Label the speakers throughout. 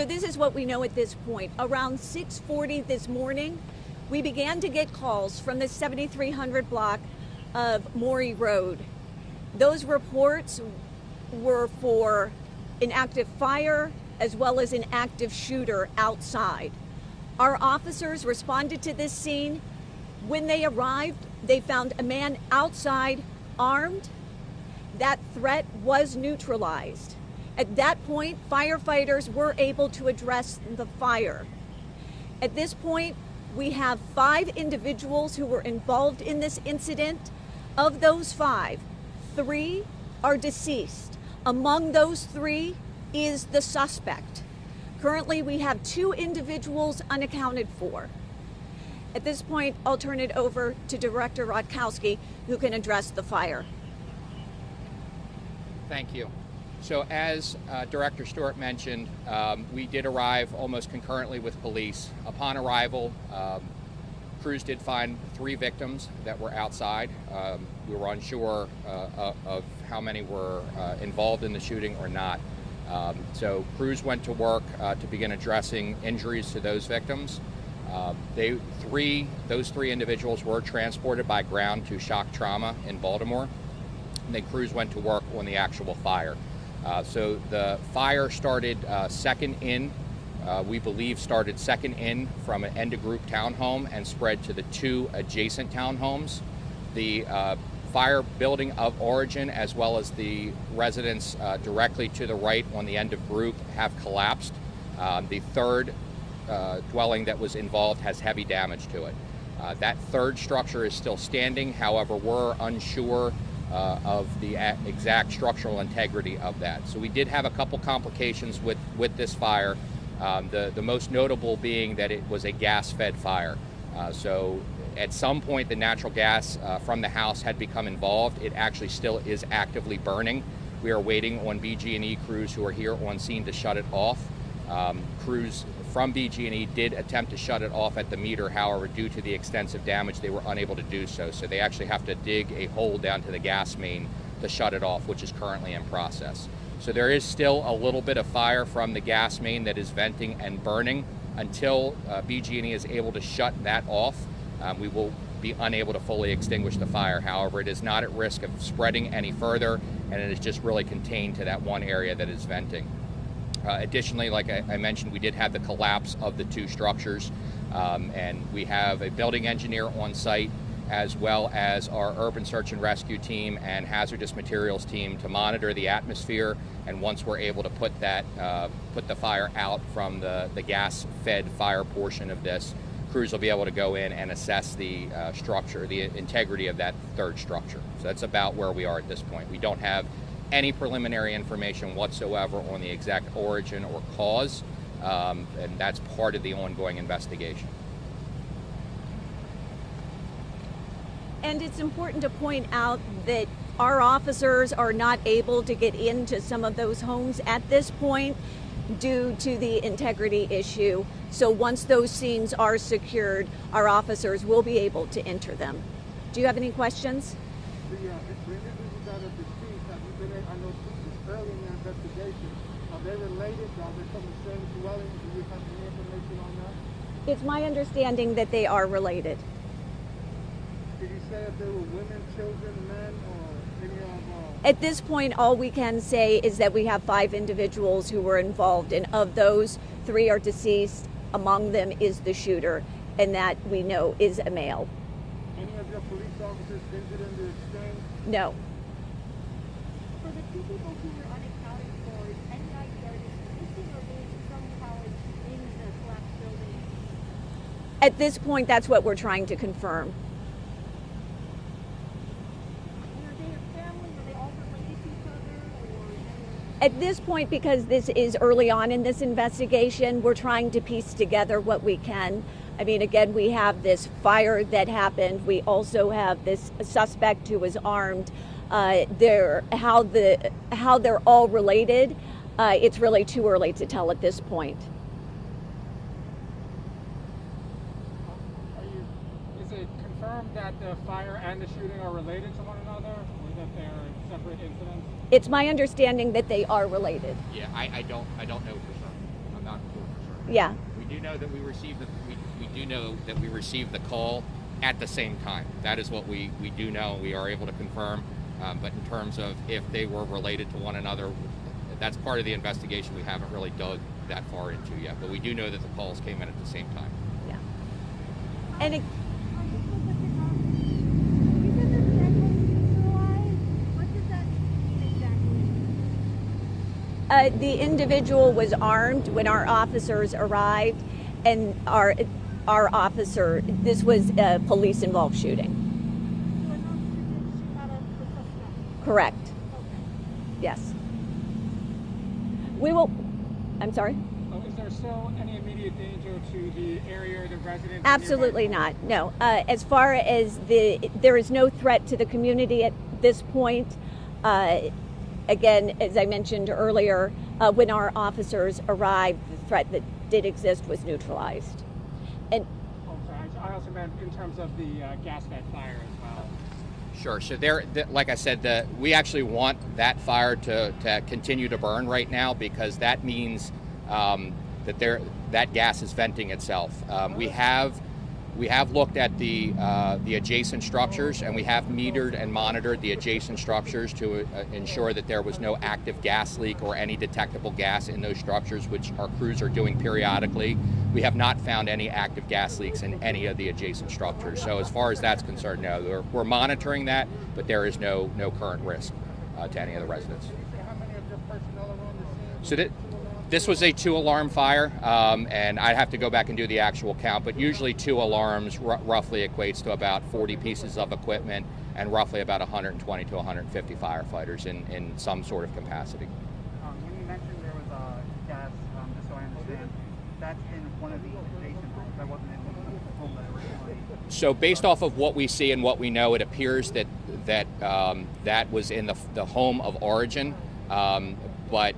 Speaker 1: So this is what we know at this point. Around 6:40 this morning, we began to get calls from the 7300 block of Maury Road. Those reports were for an active fire as well as an active shooter outside. Our officers responded to this scene. When they arrived, they found a man outside armed. That threat was neutralized. At that point, firefighters were able to address the fire. At this point, we have 5 individuals who were involved in this incident. Of those 5, 3 are deceased. Among those 3 is the suspect. Currently, we have 2 individuals unaccounted for. At this point, I'll turn it over to Director Rodkowski, who can address the fire.
Speaker 2: Thank you. So as Director Stewart mentioned, we did arrive almost concurrently with police. Upon arrival, crews did find 3 victims that were outside. We were unsure of how many were involved in the shooting or not. So crews went to work to begin addressing injuries to those victims. Those 3 individuals were transported by ground to shock trauma in Baltimore. And then crews went to work on the actual fire. So the fire started second in, we believe started second in from an end-of-group townhome and spread to the 2 adjacent townhomes. The fire building of origin as well as the residents directly to the right on the end of group have collapsed. The 3rd dwelling that was involved has heavy damage to it. That 3rd structure is still standing, however, we're unsure of the exact structural integrity of that. So we did have a couple complications with this fire, the most notable being that it was a gas-fed fire. So at some point the natural gas from the house had become involved. It actually still is actively burning. We are waiting on BG&E crews who are here on scene to shut it off. Crews from BG&E did attempt to shut it off at the meter, however, due to the extensive damage, they were unable to do so. So they actually have to dig a hole down to the gas main to shut it off, which is currently in process. So there is still a little bit of fire from the gas main that is venting and burning. Until BG&E is able to shut that off, we will be unable to fully extinguish the fire. However, it is not at risk of spreading any further, and it is just really contained to that one area that is venting. Additionally, like I mentioned, we did have the collapse of the 2 structures, and we have a building engineer on site as well as our urban search and rescue team and hazardous materials team to monitor the atmosphere. And once we're able to put the fire out from the gas-fed fire portion of this, crews will be able to go in and assess the structure, the integrity of that 3rd structure. So that's about where we are at this point. We don't have any preliminary information whatsoever on the exact origin or cause, and that's part of the ongoing investigation.
Speaker 1: And it's important to point out that our officers are not able to get into some of those homes at this point due to the integrity issue. So once those scenes are secured, our officers will be able to enter them. Do you have any questions?
Speaker 3: I know this is early in the investigation. Are they related? Are they from the same dwelling? Do you have any information on that?
Speaker 1: It's my understanding that they are related.
Speaker 3: Did you say if they were women, children, men, or any of
Speaker 1: At this point, all we can say is that we have 5 individuals who were involved, and of those, 3 are deceased. Among them is the shooter, and that we know is a male.
Speaker 3: Any of your police officers injured in the exchange?
Speaker 1: No.
Speaker 4: For the 2 people who were unaccounted for, is any idea, are they missing or they somehow in the collapsed building?
Speaker 1: At this point, that's what we're trying to confirm.
Speaker 4: And are they a family? Are they all related to each other? Or
Speaker 1: At this point, because this is early on in this investigation, we're trying to piece together what we can. I mean, again, we have this fire that happened. We also have this suspect who was armed. How they're all related, it's really too early to tell at this point.
Speaker 5: Is it confirmed that the fire and the shooting are related to one another, or that they're separate incidents?
Speaker 1: It's my understanding that they are related.
Speaker 2: Yeah, I don't know for sure. I'm not
Speaker 1: Yeah.
Speaker 2: We do know that we received the call at the same time. That is what we do know. We are able to confirm. But in terms of if they were related to one another, that's part of the investigation we haven't really dug that far into yet. But we do know that the calls came in at the same time.
Speaker 1: Yeah. And it,
Speaker 4: You said the dead was neutralized. What does that mean exactly?
Speaker 1: the individual was armed when our officers arrived, and our officer, this was a police involved shooting.
Speaker 4: So an officer did shoot at the suspect.
Speaker 1: Correct.
Speaker 4: Okay.
Speaker 1: Yes. We will. I'm sorry.
Speaker 5: Oh, is there still any immediate danger to the area or the residents?
Speaker 1: Absolutely not. No. As far as there is no threat to the community at this point. Again, as I mentioned earlier, when our officers arrived, the threat that did exist was neutralized. And
Speaker 5: Oh, sorry. I also meant in terms of the gas-fed fire as well.
Speaker 2: Sure. So like I said, we actually want that fire to continue to burn right now, because that means that gas is venting itself. We have looked at the adjacent structures, and we have metered and monitored the adjacent structures to ensure that there was no active gas leak or any detectable gas in those structures, which our crews are doing periodically. We have not found any active gas leaks in any of the adjacent structures. So as far as that's concerned, no, we're monitoring that, but there is no current risk to any of the residents.
Speaker 3: How many of your personnel are on the scene?
Speaker 2: So this was a 2-alarm fire, and I'd have to go back and do the actual count, but usually 2 alarms roughly equates to about 40 pieces of equipment and roughly about 120 to 150 firefighters in some sort of capacity.
Speaker 6: When you mentioned there was gas, just so I understand, that's in one of the adjacent homes. That wasn't in the home that originally.
Speaker 2: So based off of what we see and what we know, it appears that that was in the home of origin, but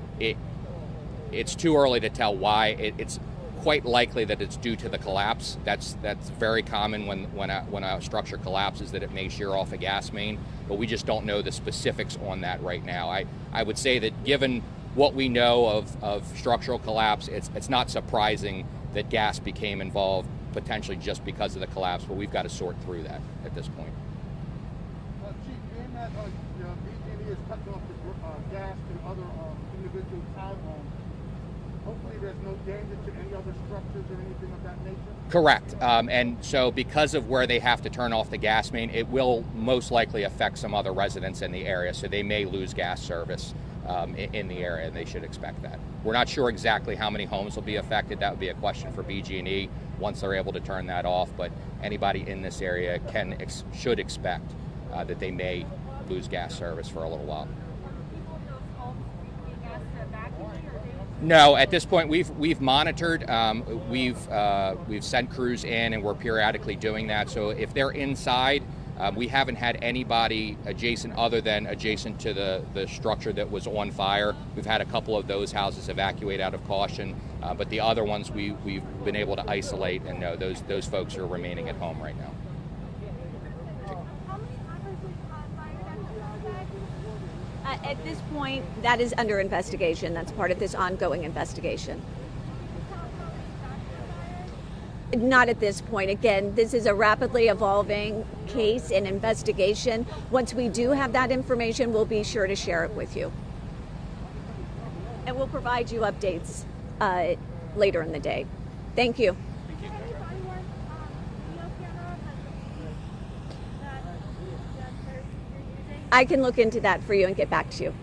Speaker 2: it's too early to tell why. It's quite likely that it's due to the collapse. That's very common when a structure collapses, that it may shear off a gas main, but we just don't know the specifics on that right now. I would say that given what we know of structural collapse, it's not surprising that gas became involved, potentially just because of the collapse, but we've got to sort through that at this point.
Speaker 3: Chief, being that BG&E is cutting off the gas to other individual townhomes, hopefully there's no danger to any other structures or anything of that nature?
Speaker 2: Correct. And so because of where they have to turn off the gas main, it will most likely affect some other residents in the area, so they may lose gas service in the area, and they should expect that. We're not sure exactly how many homes will be affected. That would be a question for BG&E once they're able to turn that off, but anybody in this area should expect that they may lose gas service for a little while.
Speaker 4: People in those homes being asked to evacuate, or they?
Speaker 2: No, at this point we've monitored. We've sent crews in, and we're periodically doing that. So if they're inside, we haven't had anybody adjacent to the structure that was on fire. We've had a couple of those houses evacuate out of caution, but the other ones we've been able to isolate, and no, those folks are remaining at home right now.
Speaker 4: How many others fired
Speaker 1: At this point, that is under investigation. That's part of this ongoing investigation. Not at this point. Again, this is a rapidly evolving case and investigation. Once we do have that information, we'll be sure to share it with you. And we'll provide you updates later in the day. Thank you. I can look into that for you and get back to you.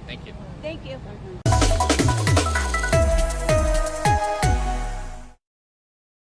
Speaker 2: Thank you.
Speaker 1: Thank you.